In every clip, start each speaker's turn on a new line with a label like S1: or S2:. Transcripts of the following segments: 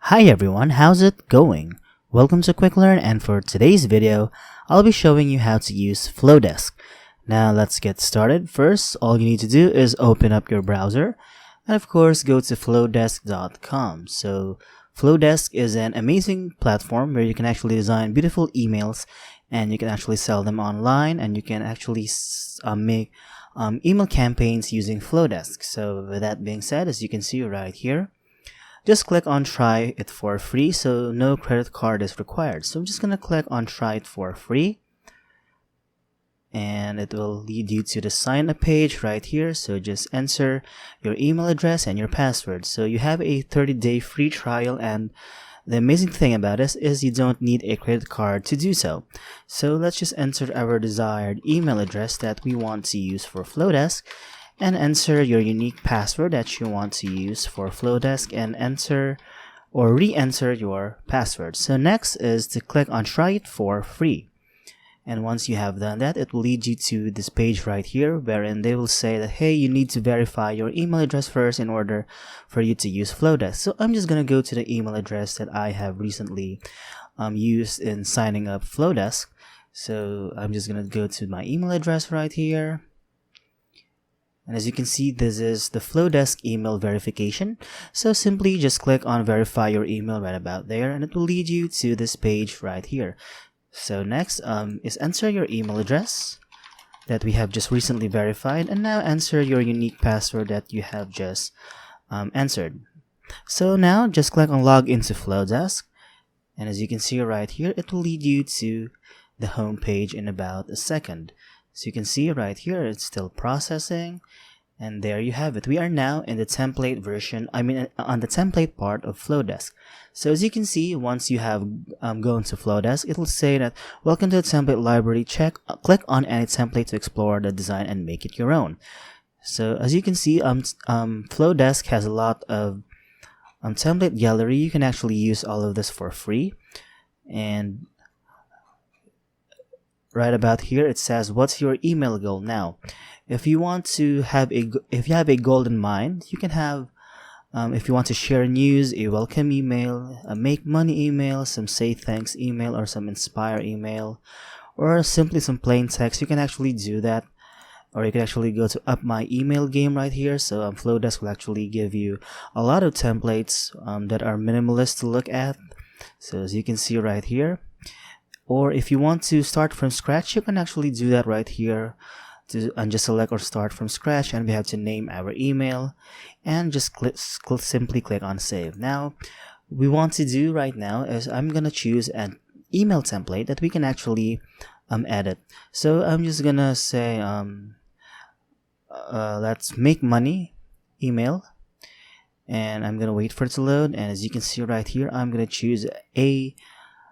S1: Hi everyone, how's it going? Welcome to Quick Learn, and for today's video, I'll be showing you how to use Flodesk. Now let's get started. First, all you need to do is open up your browser and of course go to flodesk.com. So Flodesk is an amazing platform where you can actually design beautiful emails and you can actually sell them online, and you can actually make email campaigns using Flodesk. So with that being said, as you can see right here, just click on try it for free, so no credit card is required. So I'm just gonna click on try it for free, and it will lead you to the sign up page right here. So just enter your email address and your password. So you have a 30-day free trial, and the amazing thing about this is you don't need a credit card to do so. So let's just enter our desired email address that we want to use for Flodesk, and enter your unique password that you want to use for Flodesk, and enter or re-enter your password. So next is to click on try it for free. And once you have done that, it will lead you to this page right here, wherein they will say that, hey, you need to verify your email address first in order for you to use Flodesk. So I'm just going to go to the email address that I have recently used in signing up Flodesk. So I'm just going to go to my email address right here. And as you can see, this is the Flodesk email verification. So simply just click on verify your email right about there, and it will lead you to this page right here. So next is enter your email address that we have just recently verified, and now enter your unique password that you have just entered. So now just click on log into Flodesk, and as you can see right here, it will lead you to the home page in about a second. So you can see right here, it's still processing, and there you have it. We are now in the template version, on the template part of Flodesk. So as you can see, once you have gone to Flodesk, it will say that welcome to the template library. Click on any template to explore the design and make it your own. So as you can see, Flodesk has a lot of template gallery. You can actually use all of this for free, and right about here it says what's your email goal. Now if you want to have if you have a goal in mind, you can have if you want to share news, a welcome email, a make money email, some say thanks email, or some inspire email, or simply some plain text, you can actually do that. Or you can actually go to up my email game right here. So Flodesk will actually give you a lot of templates that are minimalist to look at. So as you can see right here, or if you want to start from scratch, you can actually do that right here, and just select or start from scratch, and we have to name our email, and just simply click on save. Now we want to do right now is I'm gonna choose an email template that we can actually edit. So I'm just gonna say let's make money email, and I'm gonna wait for it to load. And as you can see right here, I'm gonna choose a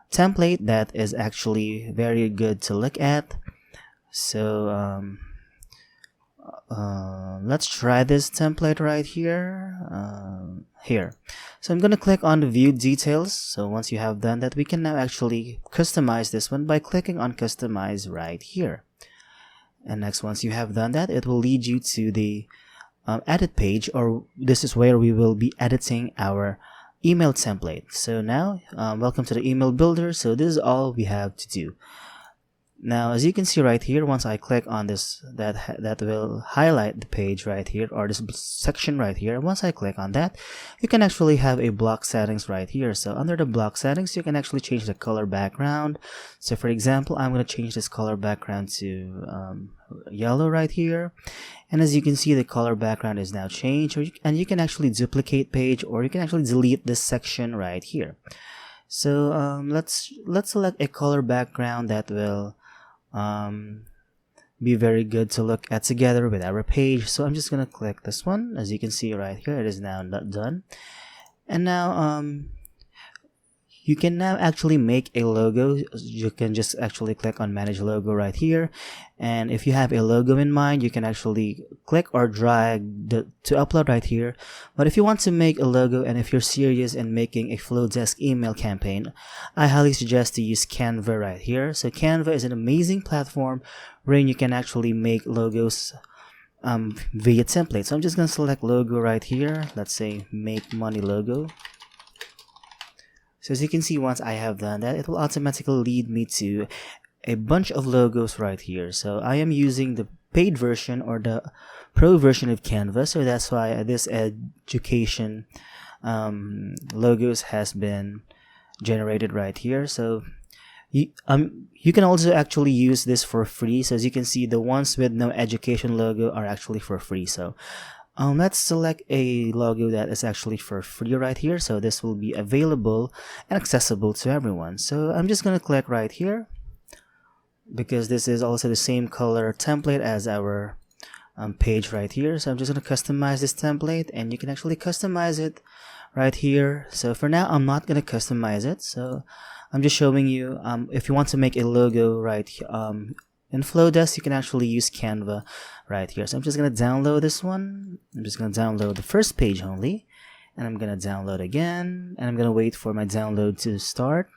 S1: template that is actually very good to look at. So let's try this template right here. So I'm gonna click on the view details. So once you have done that, we can now actually customize this one by clicking on customize right here. And next, once you have done that, it will lead you to the edit page, or this is where we will be editing our email template. So now welcome to the email builder. So this is all we have to do. Now as you can see right here, once I click on this, that will highlight the page right here, or this section right here. Once I click on that, you can actually have a block settings right here. So under the block settings, you can actually change the color background. So for example, I'm going to change this color background to yellow right here. And as you can see, the color background is now changed, and you can actually duplicate page, or you can actually delete this section right here. So let's select a color background that will be very good to look at together with our page. So I'm just gonna click this one. As you can see right here, it is now done. And now you can now actually make a logo. You can just actually click on manage logo right here, and if you have a logo in mind, you can actually click or drag to upload right here. But if you want to make a logo, and if you're serious in making a Flodesk email campaign, I highly suggest to use Canva right here. So Canva is an amazing platform wherein you can actually make logos via template. So I'm just gonna select logo right here. Let's say make money logo. So as you can see, once I have done that, it will automatically lead me to a bunch of logos right here. So I am using the paid version or the pro version of Canva, so that's why this education logos has been generated right here. So you can also actually use this for free. So as you can see, the ones with no education logo are actually for free. So let's select a logo that is actually for free right here. So this will be available and accessible to everyone. So I'm just gonna click right here, because this is also the same color template as our page right here. So I'm just going to customize this template, and you can actually customize it right here. So for now, I'm not going to customize it. So I'm just showing you if you want to make a logo right in Flodesk, you can actually use Canva right here. So I'm just going to download this one. I'm just going to download the first page only, and I'm going to download again, and I'm going to wait for my download to start.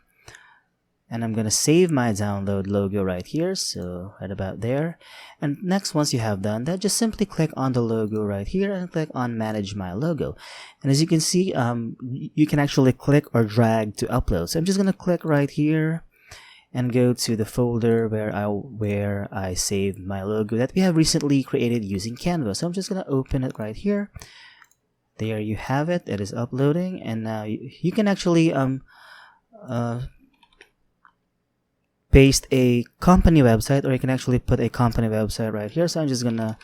S1: And I'm gonna save my download logo right here, so right about there. And next, once you have done that, just simply click on the logo right here and click on manage my logo. And as you can see, you can actually click or drag to upload. So I'm just gonna click right here and go to the folder where I saved my logo that we have recently created using Canva. So I'm just gonna open it right here. There you have it. It is uploading, and now you can actually paste a company website, or you can actually put a company website right here. So I'm just gonna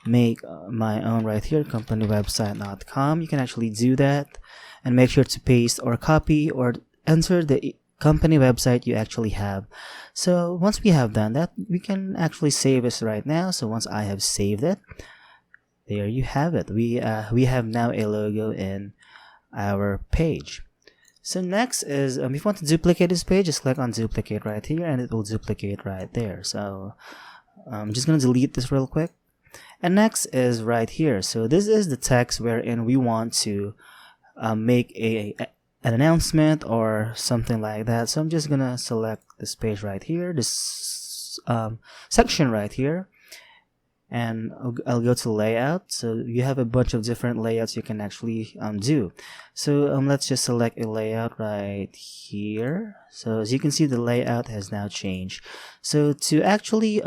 S1: make my own right here, companywebsite.com. You can actually do that and make sure to paste or copy or enter the company website you actually have. So once we have done that, we can actually save this right now. So once I have saved it, there you have it. We have now a logo in our page. So next is, if you want to duplicate this page, just click on duplicate right here, and it will duplicate right there. So I'm just going to delete this real quick. And next is right here. So this is the text wherein we want to make an announcement or something like that. So I'm just going to select this page right here, this section right here. And I'll go to layout. So you have a bunch of different layouts you can actually do. So let's just select a layout right here. So as you can see, the layout has now changed. So to actually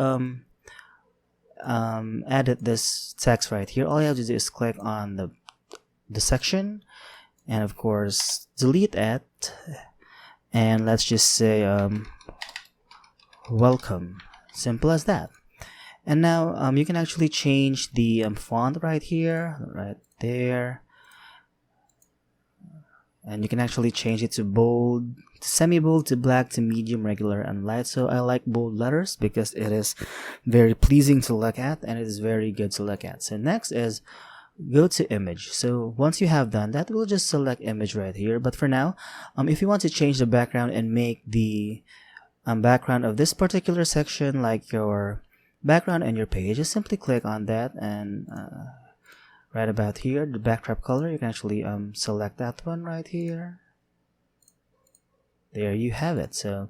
S1: edit this text right here, all you have to do is click on the section, and of course delete it, and let's just say welcome. Simple as that. And now you can actually change the font right here, right there. And you can actually change it to bold, to semi-bold, to black, to medium, regular, and light. So I like bold letters because it is very pleasing to look at, and it is very good to look at. So next is go to image. So once you have done that, we'll just select image right here. But for now, if you want to change the background and make the background of this particular section like your background and your page, just simply click on that, and right about here, the backdrop color, you can actually select that one right here. There you have it. So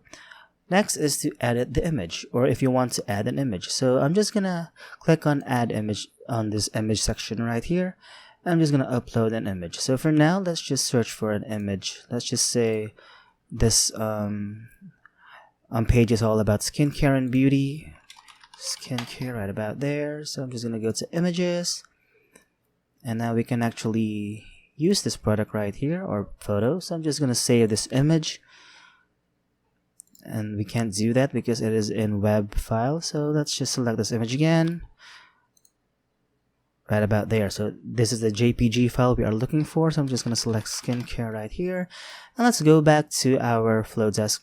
S1: next is to edit the image, or if you want to add an image. So I'm just gonna click on add image on this image section right here. I'm just gonna upload an image. So for now, let's just search for an image. Let's just say this page is all about skincare and beauty. Skincare right about there. So I'm just gonna go to images, and now we can actually use this product right here, or photo. So I'm just gonna save this image, and we can't do that because it is in web file. So let's just select this image again right about there. So this is the JPG file we are looking for. So I'm just gonna select skincare right here, and let's go back to our Flodesk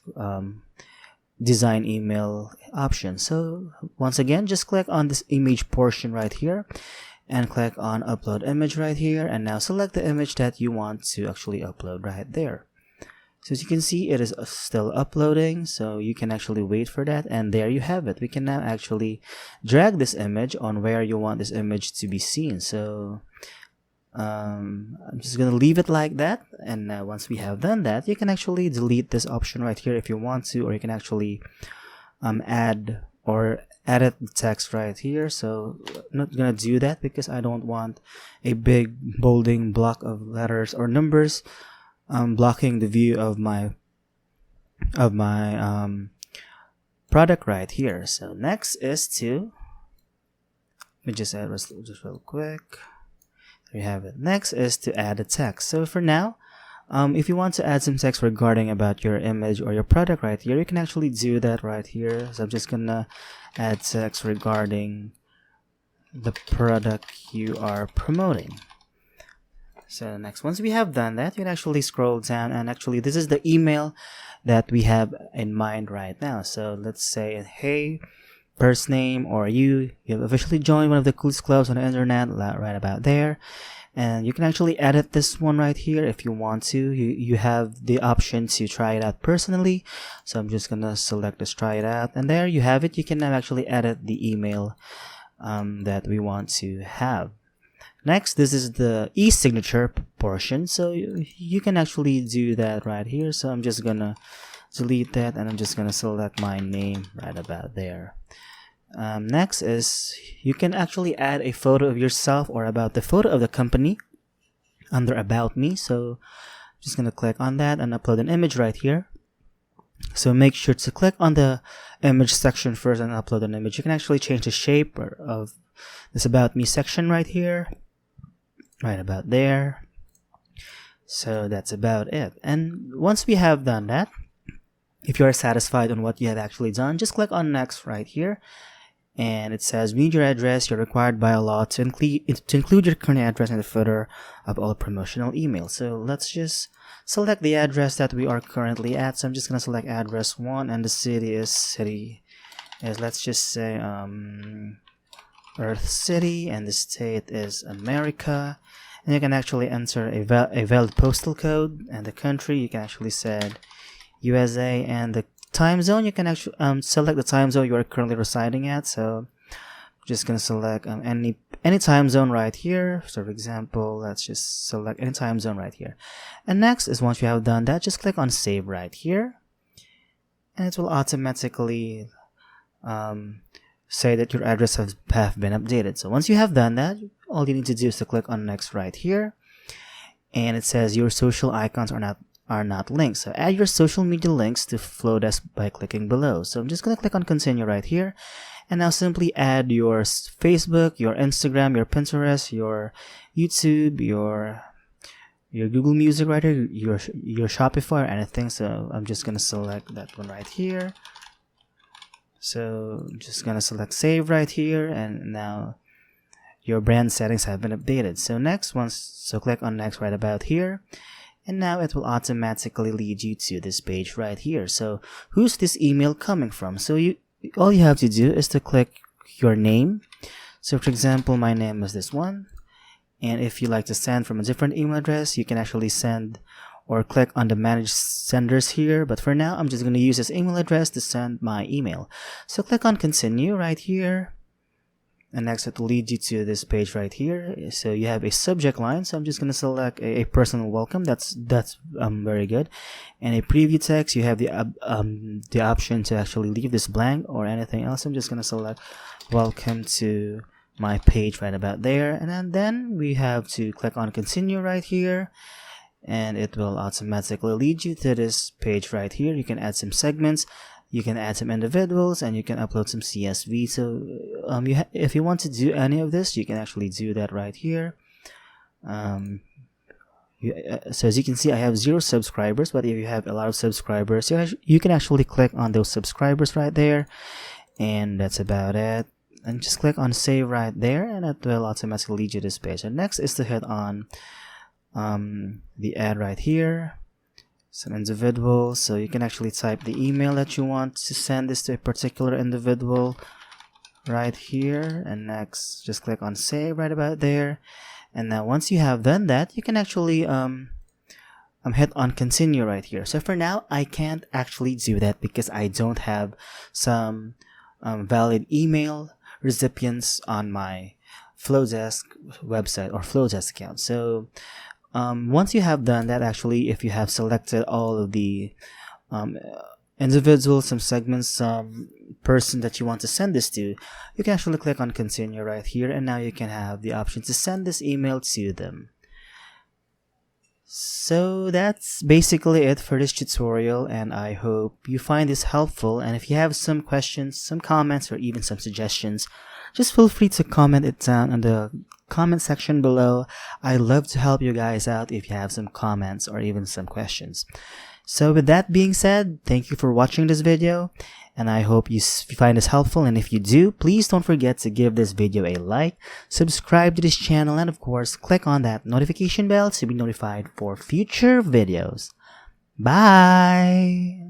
S1: design email option. So once again, just click on this image portion right here and click on upload image right here, and now select the image that you want to actually upload right there. So as you can see, it is still uploading, so you can actually wait for that, and there you have it. We can now actually drag this image on where you want this image to be seen. So I'm just gonna leave it like that, and once we have done that, you can actually delete this option right here if you want to, or you can actually add or edit the text right here. So I'm not gonna do that because I don't want a big bolding block of letters or numbers blocking the view of my product right here. So next is to, let me just add this just real quick. There you have it. Next is to add a text. So for now, if you want to add some text regarding about your image or your product right here, you can actually do that right here. So I'm just gonna add text regarding the product you are promoting. So next, once we have done that, you can actually scroll down, and actually this is the email that we have in mind right now. So let's say, hey, first name, or you have officially joined one of the coolest clubs on the internet, right about there. And you can actually edit this one right here if you want to. You have the option to try it out personally. So I'm just gonna select this, try it out, and there you have it. You can now actually edit the email that we want to have. Next, this is the e-signature portion, so you can actually do that right here. So I'm just gonna delete that, and I'm just gonna select my name right about there. Next is, you can actually add a photo of yourself or about the photo of the company under About Me. So I'm just gonna click on that and upload an image right here. So make sure to click on the image section first and upload an image. You can actually change the shape of this About Me section right here, right about there. So that's about it. And once we have done that, if you are satisfied on what you have actually done, just click on next right here. And it says, we need your address. You're required by law to include your current address in the footer of all promotional emails. So let's just select the address that we are currently at. So I'm just gonna select address 1, and the city is let's just say Earth City, and the state is America. And you can actually enter a valid postal code, and the country you can actually set USA, and the time zone you can actually select the time zone you are currently residing at. So I'm just gonna select any time zone right here. So for example, let's just select any time zone right here. And next is, once you have done that, just click on save right here, and it will automatically say that your address have been updated. So once you have done that, all you need to do is to click on next right here, and it says your social icons are not linked. So add your social media links to Flodesk by clicking below. So I'm just gonna click on continue right here, and now simply add your Facebook, your Instagram, your Pinterest, your YouTube, your Google Music right here, your Shopify, or anything. So I'm just gonna select that one right here. So I'm just gonna select save right here, and now your brand settings have been updated. So click on next right about here, and now it will automatically lead you to this page right here. So who's this email coming from? So all you have to do is to click your name. So for example, my name is this one, and if you like to send from a different email address, you can actually send or click on the manage senders here. But for now, I'm just going to use this email address to send my email. So click on continue right here, and next it will lead you to this page right here. So you have a subject line, so I'm just going to select a personal welcome. That's very good. And a preview text, you have the option to actually leave this blank or anything else. I'm just going to select welcome to my page right about there, and then we have to click on continue right here, and it will automatically lead you to this page right here. You can add some segments, you can add some individuals, and you can upload some CSV. So if you want to do any of this, you can actually do that right here. So as you can see, I have 0 subscribers, but if you have a lot of subscribers, you can actually click on those subscribers right there, and that's about it. And just click on save right there, and it will automatically lead you to this page. And next is to hit on the ad right here, some individuals. So you can actually type the email that you want to send this to a particular individual right here, and next just click on save right about there. And now once you have done that, you can actually hit on continue right here. So for now, I can't actually do that because I don't have some valid email recipients on my Flodesk website or Flodesk account. So once you have done that, actually, if you have selected all of the individuals, some segments, some person that you want to send this to, you can actually click on continue right here, and now you can have the option to send this email to them. So that's basically it for this tutorial, and I hope you find this helpful. And if you have some questions, some comments, or even some suggestions, just feel free to comment it down in the comment section below. I love to help you guys out if you have some comments or even some questions. So with that being said, thank you for watching this video, and I hope you find this helpful. And if you do, please don't forget to give this video a like, subscribe to this channel, and of course, click on that notification bell to be notified for future videos. Bye!